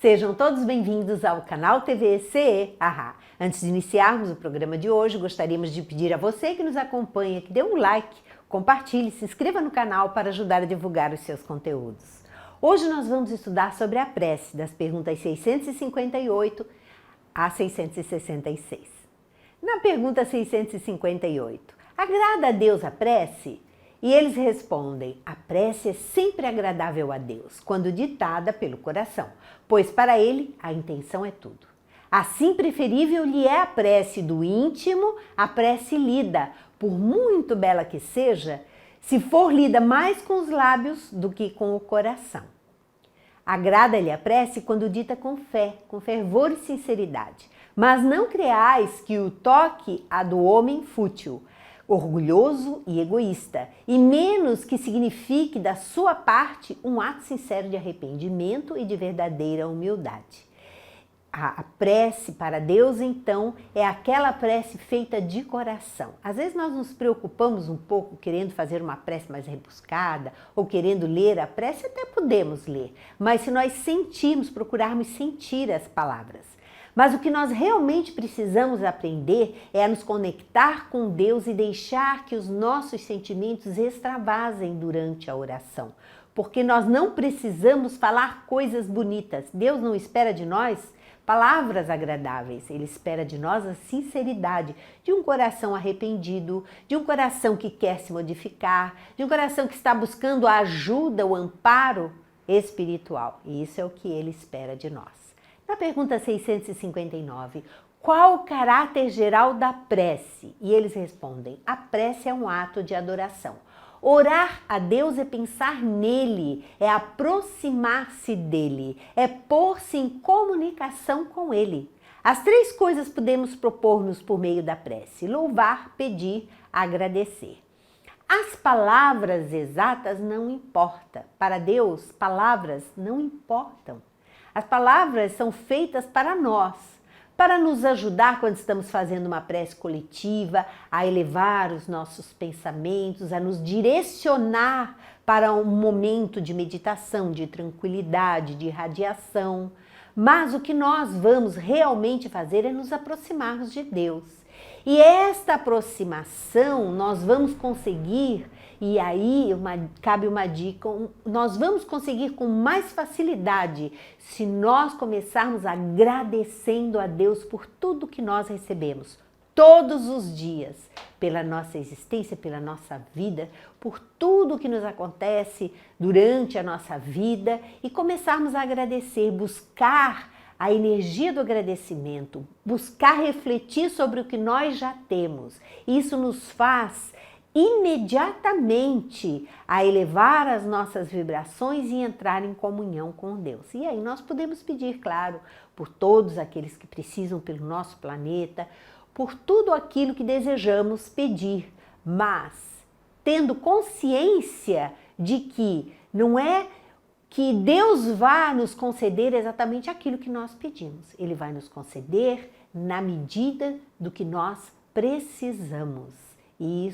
Sejam todos bem-vindos ao canal TV CE Ahá. Antes de iniciarmos o programa de hoje, gostaríamos de pedir a você que nos acompanha que dê um like, compartilhe, se inscreva no canal para ajudar a divulgar os seus conteúdos. Hoje nós vamos estudar sobre a prece, das perguntas 658 a 666. Na pergunta 658, agrada a Deus a prece? E eles respondem, a prece é sempre agradável a Deus, quando ditada pelo coração, pois para ele a intenção é tudo. Assim preferível lhe é a prece do íntimo, a prece lida, por muito bela que seja, se for lida mais com os lábios do que com o coração. Agrada-lhe a prece quando dita com fé, com fervor e sinceridade, mas não creais que o toque a do homem fútil, orgulhoso e egoísta, e menos que signifique da sua parte um ato sincero de arrependimento e de verdadeira humildade. A prece para Deus, então, é aquela prece feita de coração. Às vezes nós nos preocupamos um pouco querendo fazer uma prece mais rebuscada ou querendo ler a prece, até podemos ler, mas se nós sentirmos, procurarmos sentir as palavras. Mas o que nós realmente precisamos aprender é a nos conectar com Deus e deixar que os nossos sentimentos extravasem durante a oração. Porque nós não precisamos falar coisas bonitas. Deus não espera de nós palavras agradáveis. Ele espera de nós a sinceridade de um coração arrependido, de um coração que quer se modificar, de um coração que está buscando a ajuda, o amparo espiritual. E isso é o que ele espera de nós. Na pergunta 659, qual o caráter geral da prece? E eles respondem, a prece é um ato de adoração. Orar a Deus é pensar nele, é aproximar-se dele, é pôr-se em comunicação com ele. As três coisas podemos propor-nos por meio da prece: louvar, pedir, agradecer. As palavras exatas não importam. Para Deus, palavras não importam. As palavras são feitas para nós, para nos ajudar quando estamos fazendo uma prece coletiva, a elevar os nossos pensamentos, a nos direcionar para um momento de meditação, de tranquilidade, de irradiação. Mas o que nós vamos realmente fazer é nos aproximarmos de Deus. E esta aproximação nós vamos conseguir, e aí cabe uma dica, nós vamos conseguir com mais facilidade se nós começarmos agradecendo a Deus por tudo que nós recebemos todos os dias, pela nossa existência, pela nossa vida, por tudo que nos acontece durante a nossa vida e começarmos a agradecer, buscar a energia do agradecimento, buscar refletir sobre o que nós já temos. Isso nos faz imediatamente a elevar as nossas vibrações e entrar em comunhão com Deus. E aí nós podemos pedir, claro, por todos aqueles que precisam pelo nosso planeta, por tudo aquilo que desejamos pedir, mas tendo consciência de que não é que Deus vai nos conceder exatamente aquilo que nós pedimos. Ele vai nos conceder na medida do que nós precisamos. E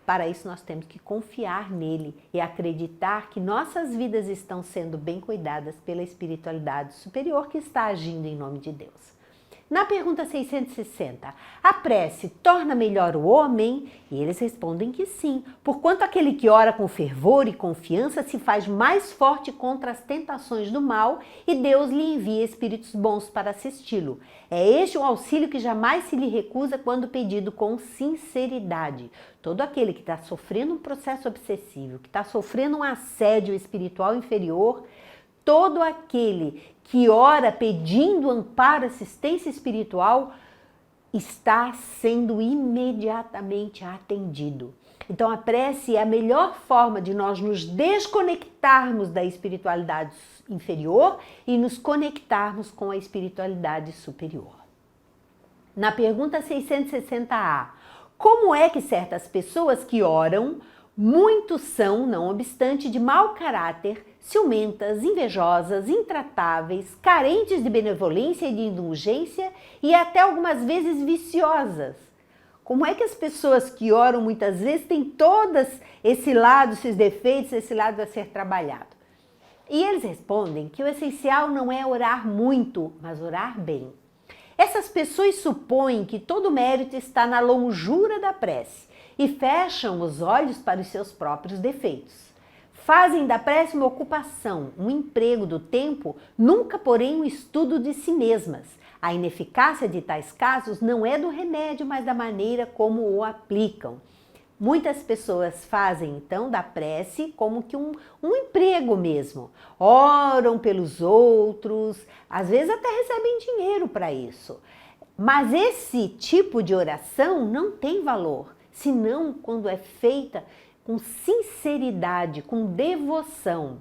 para isso nós temos que confiar nele e acreditar que nossas vidas estão sendo bem cuidadas pela espiritualidade superior que está agindo em nome de Deus. Na pergunta 660, a prece torna melhor o homem? E eles respondem que sim, porquanto aquele que ora com fervor e confiança se faz mais forte contra as tentações do mal e Deus lhe envia espíritos bons para assisti-lo. É este o auxílio que jamais se lhe recusa quando pedido com sinceridade. Todo aquele que está sofrendo um processo obsessivo, que está sofrendo um assédio espiritual inferior, todo aquele que ora pedindo amparo, assistência espiritual, está sendo imediatamente atendido. Então a prece é a melhor forma de nós nos desconectarmos da espiritualidade inferior e nos conectarmos com a espiritualidade superior. Na pergunta 660A, como é que certas pessoas que oram, muitos são, não obstante, de mau caráter, ciumentas, invejosas, intratáveis, carentes de benevolência e de indulgência e até algumas vezes viciosas? Como é que as pessoas que oram muitas vezes têm todos esse lado, esses defeitos, esse lado a ser trabalhado? E eles respondem que o essencial não é orar muito, mas orar bem. Essas pessoas supõem que todo mérito está na longura da prece e fecham os olhos para os seus próprios defeitos. Fazem da prece uma ocupação, um emprego do tempo, nunca porém um estudo de si mesmas. A ineficácia de tais casos não é do remédio, mas da maneira como o aplicam. Muitas pessoas fazem então da prece como que um emprego mesmo. Oram pelos outros, às vezes até recebem dinheiro para isso. Mas esse tipo de oração não tem valor, senão quando é feita com sinceridade, com devoção.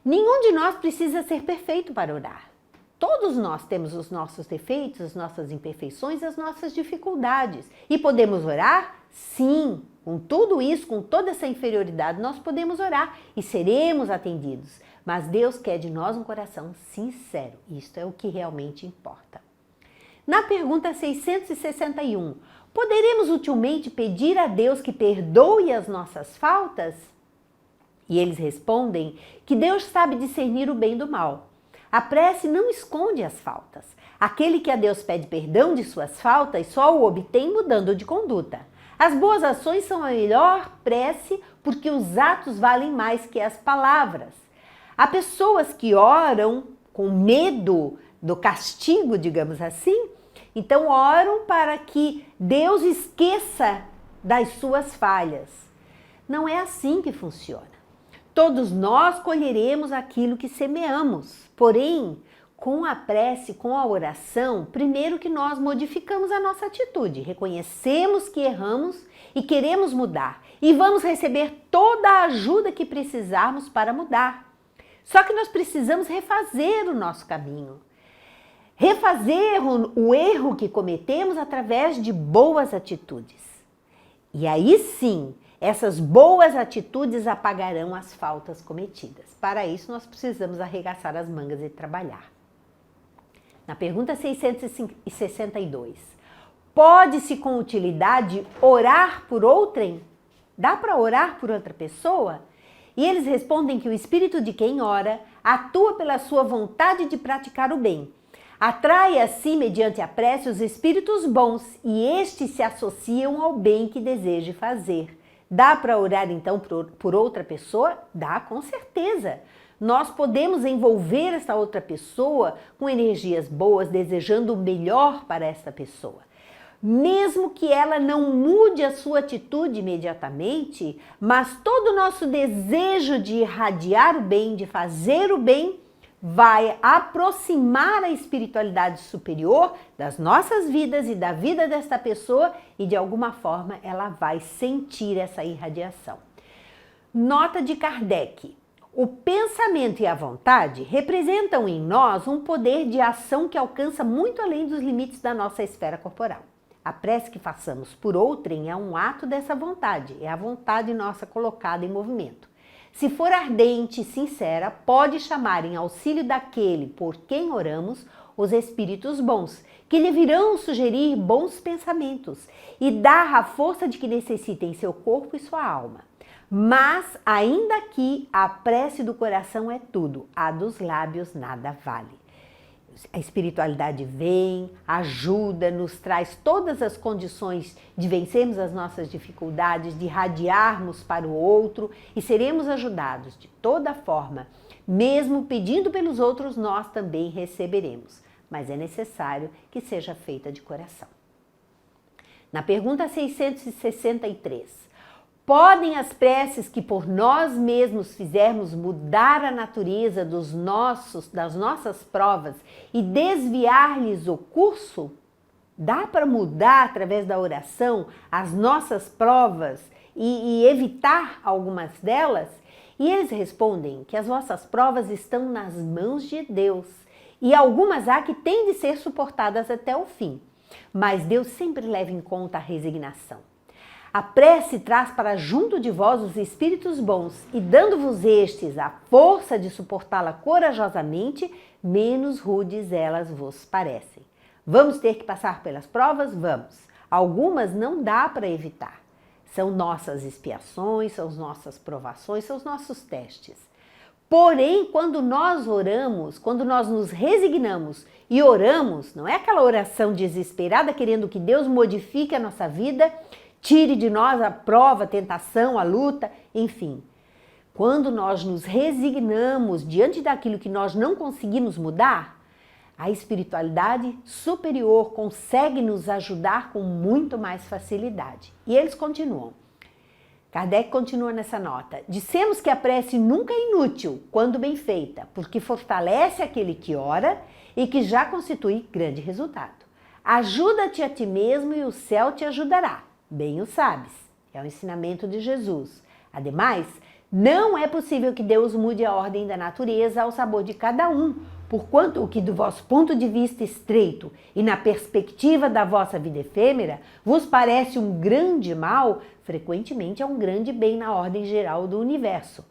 Nenhum de nós precisa ser perfeito para orar. Todos nós temos os nossos defeitos, as nossas imperfeições, as nossas dificuldades. E podemos orar? Sim, com tudo isso, com toda essa inferioridade, nós podemos orar e seremos atendidos. Mas Deus quer de nós um coração sincero. Isto é o que realmente importa. Na pergunta 661, poderemos utilmente pedir a Deus que perdoe as nossas faltas? E eles respondem que Deus sabe discernir o bem do mal. A prece não esconde as faltas. Aquele que a Deus pede perdão de suas faltas só o obtém mudando de conduta. As boas ações são a melhor prece porque os atos valem mais que as palavras. Há pessoas que oram com medo do castigo, digamos assim, então oram para que Deus esqueça das suas falhas. Não é assim que funciona. Todos nós colheremos aquilo que semeamos, porém, com a prece, com a oração, primeiro que nós modificamos a nossa atitude, reconhecemos que erramos e queremos mudar e vamos receber toda a ajuda que precisarmos para mudar. Só que nós precisamos refazer o nosso caminho, refazer o erro que cometemos através de boas atitudes. E aí sim, essas boas atitudes apagarão as faltas cometidas. Para isso, nós precisamos arregaçar as mangas e trabalhar. Na pergunta 662, pode-se com utilidade orar por outrem? Dá para orar por outra pessoa? E eles respondem que o espírito de quem ora atua pela sua vontade de praticar o bem. Atrai a si, mediante a prece, os espíritos bons e estes se associam ao bem que deseja fazer. Dá para orar então por outra pessoa? Dá, com certeza. Nós podemos envolver essa outra pessoa com energias boas, desejando o melhor para essa pessoa. Mesmo que ela não mude a sua atitude imediatamente, mas todo o nosso desejo de irradiar o bem, de fazer o bem, vai aproximar a espiritualidade superior das nossas vidas e da vida desta pessoa e de alguma forma ela vai sentir essa irradiação. Nota de Kardec: o pensamento e a vontade representam em nós um poder de ação que alcança muito além dos limites da nossa esfera corporal. A prece que façamos por outrem é um ato dessa vontade, é a vontade nossa colocada em movimento. Se for ardente e sincera, pode chamar em auxílio daquele por quem oramos os espíritos bons, que lhe virão sugerir bons pensamentos e dar a força de que necessita em seu corpo e sua alma. Mas, ainda que a prece do coração é tudo, a dos lábios nada vale. A espiritualidade vem, ajuda, nos traz todas as condições de vencermos as nossas dificuldades, de irradiarmos para o outro e seremos ajudados de toda forma. Mesmo pedindo pelos outros, nós também receberemos, mas é necessário que seja feita de coração. Na pergunta 663, podem as preces que por nós mesmos fizermos mudar a natureza das nossas provas e desviar-lhes o curso? Dá para mudar através da oração as nossas provas e evitar algumas delas? E eles respondem que as vossas provas estão nas mãos de Deus e algumas há que têm de ser suportadas até o fim, mas Deus sempre leva em conta a resignação. A prece traz para junto de vós os espíritos bons e dando-vos estes a força de suportá-la corajosamente, menos rudes elas vos parecem. Vamos ter que passar pelas provas? Vamos. Algumas não dá para evitar. São nossas expiações, são nossas provações, são os nossos testes. Porém, quando nós oramos, quando nós nos resignamos e oramos, não é aquela oração desesperada querendo que Deus modifique a nossa vida, tire de nós a prova, a tentação, a luta, enfim. Quando nós nos resignamos diante daquilo que nós não conseguimos mudar, a espiritualidade superior consegue nos ajudar com muito mais facilidade. E eles continuam. Kardec continua nessa nota. Dissemos que a prece nunca é inútil quando bem feita, porque fortalece aquele que ora e que já constitui grande resultado. Ajuda-te a ti mesmo e o céu te ajudará. Bem o sabes. É o ensinamento de Jesus. Ademais, não é possível que Deus mude a ordem da natureza ao sabor de cada um, porquanto o que do vosso ponto de vista estreito e na perspectiva da vossa vida efêmera vos parece um grande mal, frequentemente é um grande bem na ordem geral do universo.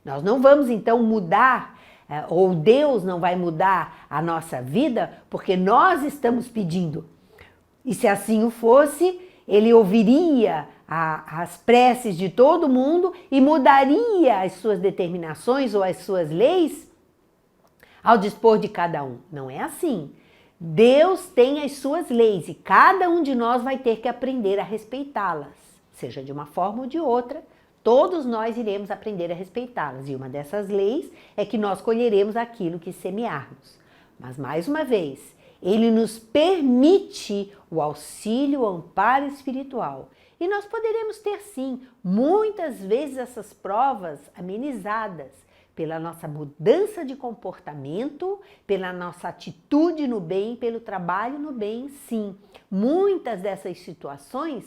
Nós não vamos então mudar, ou Deus não vai mudar a nossa vida porque nós estamos pedindo. E se assim o fosse, ele ouviria as preces de todo mundo e mudaria as suas determinações ou as suas leis ao dispor de cada um. Não é assim. Deus tem as suas leis e cada um de nós vai ter que aprender a respeitá-las. Seja de uma forma ou de outra, todos nós iremos aprender a respeitá-las. E uma dessas leis é que nós colheremos aquilo que semearmos. Mas, mais uma vez, ele nos permite o auxílio, o amparo espiritual. E nós poderemos ter, sim, muitas vezes essas provas amenizadas pela nossa mudança de comportamento, pela nossa atitude no bem, pelo trabalho no bem, sim. Muitas dessas situações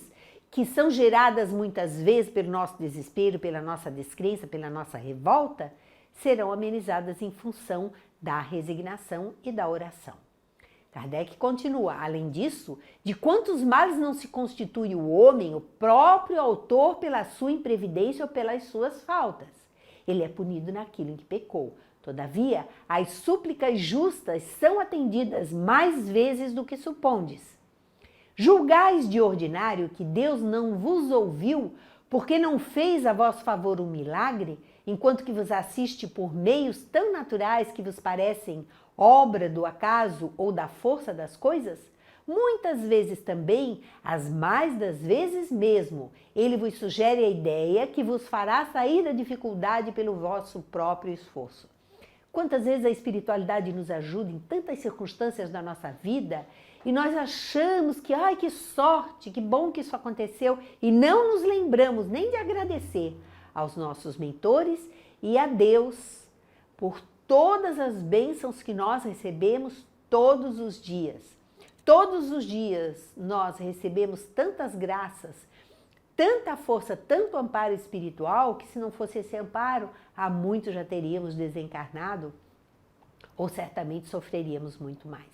que são geradas muitas vezes pelo nosso desespero, pela nossa descrença, pela nossa revolta, serão amenizadas em função da resignação e da oração. Kardec continua, além disso, de quantos males não se constitui o homem, o próprio autor, pela sua imprevidência ou pelas suas faltas. Ele é punido naquilo em que pecou. Todavia, as súplicas justas são atendidas mais vezes do que supondes. Julgais de ordinário que Deus não vos ouviu, porque não fez a vosso favor um milagre, enquanto que vos assiste por meios tão naturais que vos parecem obra do acaso ou da força das coisas? Muitas vezes também, as mais das vezes mesmo, ele vos sugere a ideia que vos fará sair da dificuldade pelo vosso próprio esforço. Quantas vezes a espiritualidade nos ajuda em tantas circunstâncias da nossa vida e nós achamos que, ai, que sorte, que bom que isso aconteceu e não nos lembramos nem de agradecer aos nossos mentores e a Deus por todas as bênçãos que nós recebemos todos os dias. Todos os dias nós recebemos tantas graças, tanta força, tanto amparo espiritual, que se não fosse esse amparo, há muito já teríamos desencarnado ou certamente sofreríamos muito mais.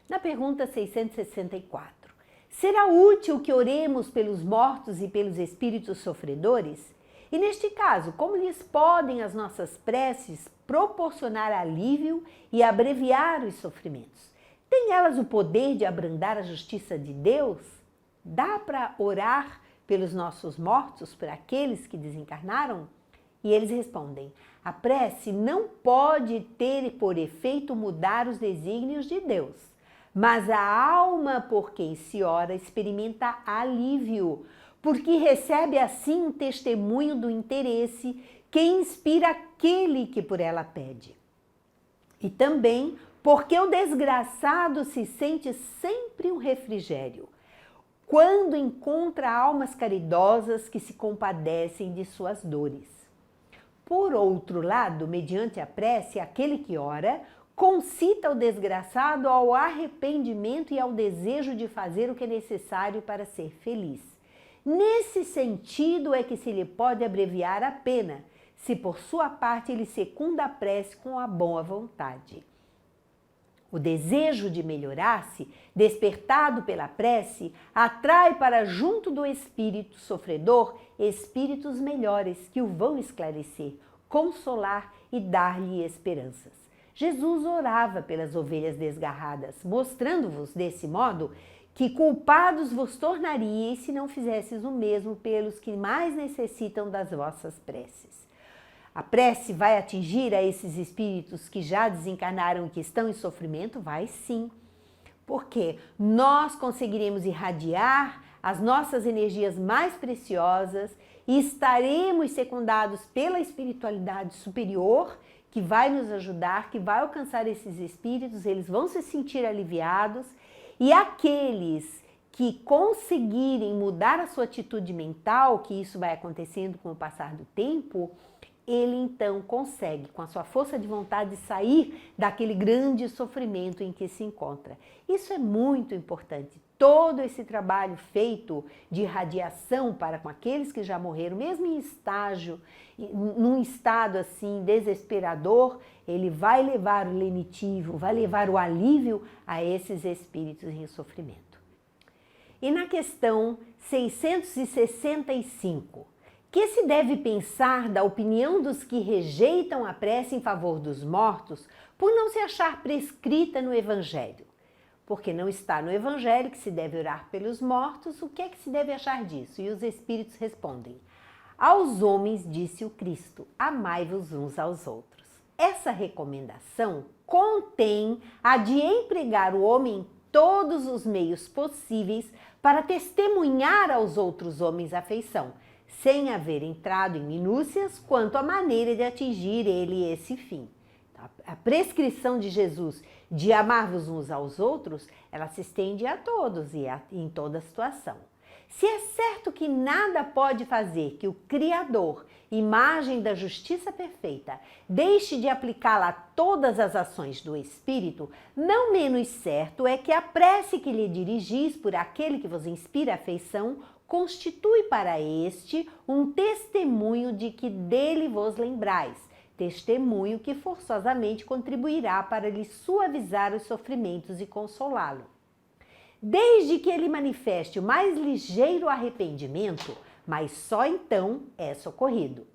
Na pergunta 664, será útil que oremos pelos mortos e pelos espíritos sofredores? E neste caso, como lhes podem as nossas preces proporcionar alívio e abreviar os sofrimentos? Têm elas o poder de abrandar a justiça de Deus? Dá para orar pelos nossos mortos, por aqueles que desencarnaram? E eles respondem, a prece não pode ter por efeito mudar os desígnios de Deus, mas a alma por quem se ora experimenta alívio, porque recebe assim um testemunho do interesse que inspira aquele que por ela pede. E também porque o desgraçado se sente sempre um refrigério, quando encontra almas caridosas que se compadecem de suas dores. Por outro lado, mediante a prece, aquele que ora concita o desgraçado ao arrependimento e ao desejo de fazer o que é necessário para ser feliz. Nesse sentido é que se lhe pode abreviar a pena, se por sua parte ele secunda a prece com a boa vontade. O desejo de melhorar-se, despertado pela prece, atrai para junto do espírito sofredor espíritos melhores que o vão esclarecer, consolar e dar-lhe esperanças. Jesus orava pelas ovelhas desgarradas, mostrando-vos, desse modo, que culpados vos tornaríeis se não fizesses o mesmo pelos que mais necessitam das vossas preces. A prece vai atingir a esses espíritos que já desencarnaram e que estão em sofrimento? Vai sim. Porque nós conseguiremos irradiar as nossas energias mais preciosas e estaremos secundados pela espiritualidade superior que vai nos ajudar, que vai alcançar esses espíritos, eles vão se sentir aliviados e aqueles que conseguirem mudar a sua atitude mental, que isso vai acontecendo com o passar do tempo, ele então consegue, com a sua força de vontade, sair daquele grande sofrimento em que se encontra. Isso é muito importante. Todo esse trabalho feito de irradiação para com aqueles que já morreram, mesmo em estágio, num estado assim desesperador, ele vai levar o lenitivo, vai levar o alívio a esses espíritos em sofrimento. E na questão 665, que se deve pensar da opinião dos que rejeitam a prece em favor dos mortos por não se achar prescrita no Evangelho? Porque não está no Evangelho que se deve orar pelos mortos, o que é que se deve achar disso? E os espíritos respondem: aos homens disse o Cristo, amai-vos uns aos outros. Essa recomendação contém a de empregar o homem em todos os meios possíveis para testemunhar aos outros homens a afeição, sem haver entrado em minúcias quanto à maneira de atingir ele esse fim. A prescrição de Jesus de amar-vos uns aos outros, ela se estende a todos e em toda situação. Se é certo que nada pode fazer que o Criador, imagem da justiça perfeita, deixe de aplicá-la a todas as ações do Espírito, não menos certo é que a prece que lhe dirigis por aquele que vos inspira afeição constitui para este um testemunho de que dele vos lembrais, testemunho que forçosamente contribuirá para lhe suavizar os sofrimentos e consolá-lo. Desde que ele manifeste o mais ligeiro arrependimento, mas só então é socorrido.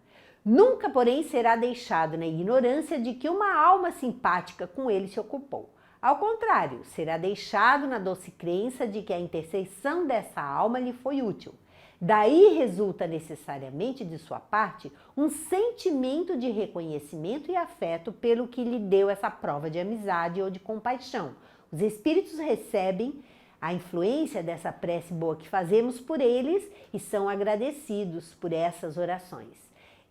Nunca, porém, será deixado na ignorância de que uma alma simpática com ele se ocupou. Ao contrário, será deixado na doce crença de que a intercessão dessa alma lhe foi útil. Daí resulta necessariamente de sua parte um sentimento de reconhecimento e afeto pelo que lhe deu essa prova de amizade ou de compaixão. Os espíritos recebem a influência dessa prece boa que fazemos por eles e são agradecidos por essas orações.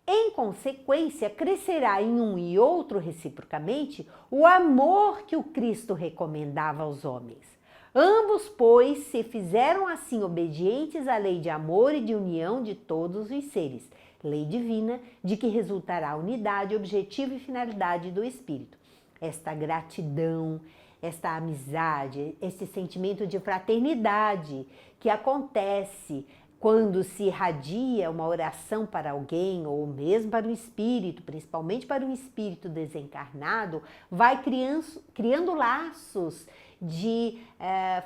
Em consequência, crescerá em um e outro reciprocamente o amor que o Cristo recomendava aos homens. Ambos, pois, se fizeram assim obedientes à lei de amor e de união de todos os seres, lei divina de que resultará a unidade, objetivo e finalidade do Espírito. Esta gratidão, esta amizade, esse sentimento de fraternidade que acontece quando se irradia uma oração para alguém ou mesmo para um espírito, principalmente para um espírito desencarnado, vai criando laços de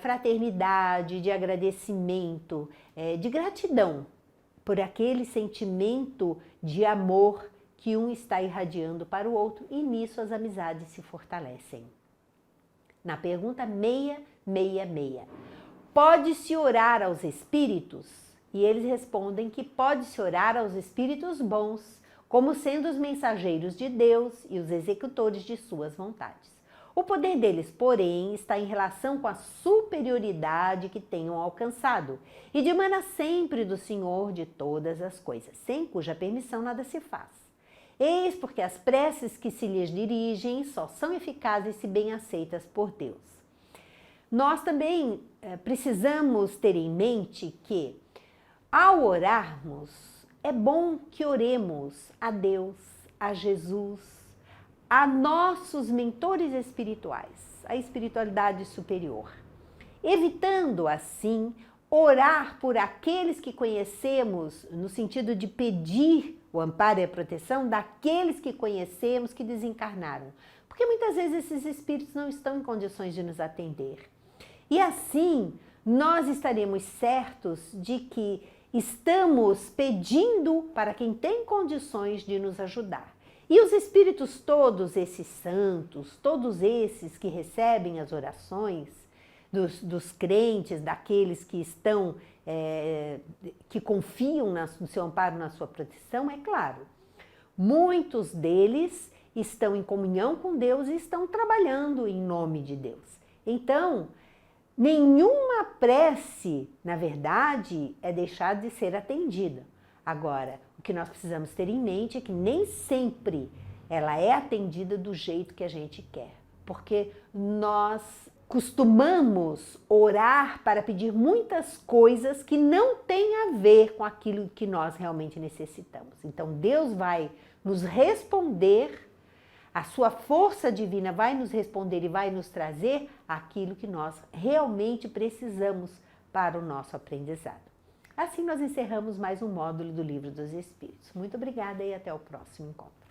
fraternidade, de agradecimento, de gratidão por aquele sentimento de amor que um está irradiando para o outro e nisso as amizades se fortalecem. Na pergunta 666, pode-se orar aos espíritos? E eles respondem que pode-se orar aos espíritos bons, como sendo os mensageiros de Deus e os executores de suas vontades. O poder deles, porém, está em relação com a superioridade que tenham alcançado e dimana sempre do Senhor de todas as coisas, sem cuja permissão nada se faz. Eis porque as preces que se lhes dirigem só são eficazes se bem aceitas por Deus. Nós também precisamos ter em mente que, ao orarmos, é bom que oremos a Deus, a Jesus, a nossos mentores espirituais, a espiritualidade superior, evitando assim orar por aqueles que conhecemos no sentido de pedir o amparo e a proteção daqueles que conhecemos que desencarnaram, porque muitas vezes esses espíritos não estão em condições de nos atender. E assim, nós estaremos certos de que estamos pedindo para quem tem condições de nos ajudar. E os espíritos todos esses santos, todos esses que recebem as orações dos crentes, daqueles que estão, que confiam no seu amparo, na sua proteção, é claro, Muitos deles estão em comunhão com Deus e estão trabalhando em nome de Deus. Então, nenhuma prece, na verdade, é deixada de ser atendida. Agora, o que nós precisamos ter em mente é que nem sempre ela é atendida do jeito que a gente quer, porque nós costumamos orar para pedir muitas coisas que não têm a ver com aquilo que nós realmente necessitamos. Então Deus vai nos responder, a sua força divina vai nos responder e vai nos trazer aquilo que nós realmente precisamos para o nosso aprendizado. Assim nós encerramos mais um módulo do Livro dos Espíritos. Muito obrigada e até o próximo encontro.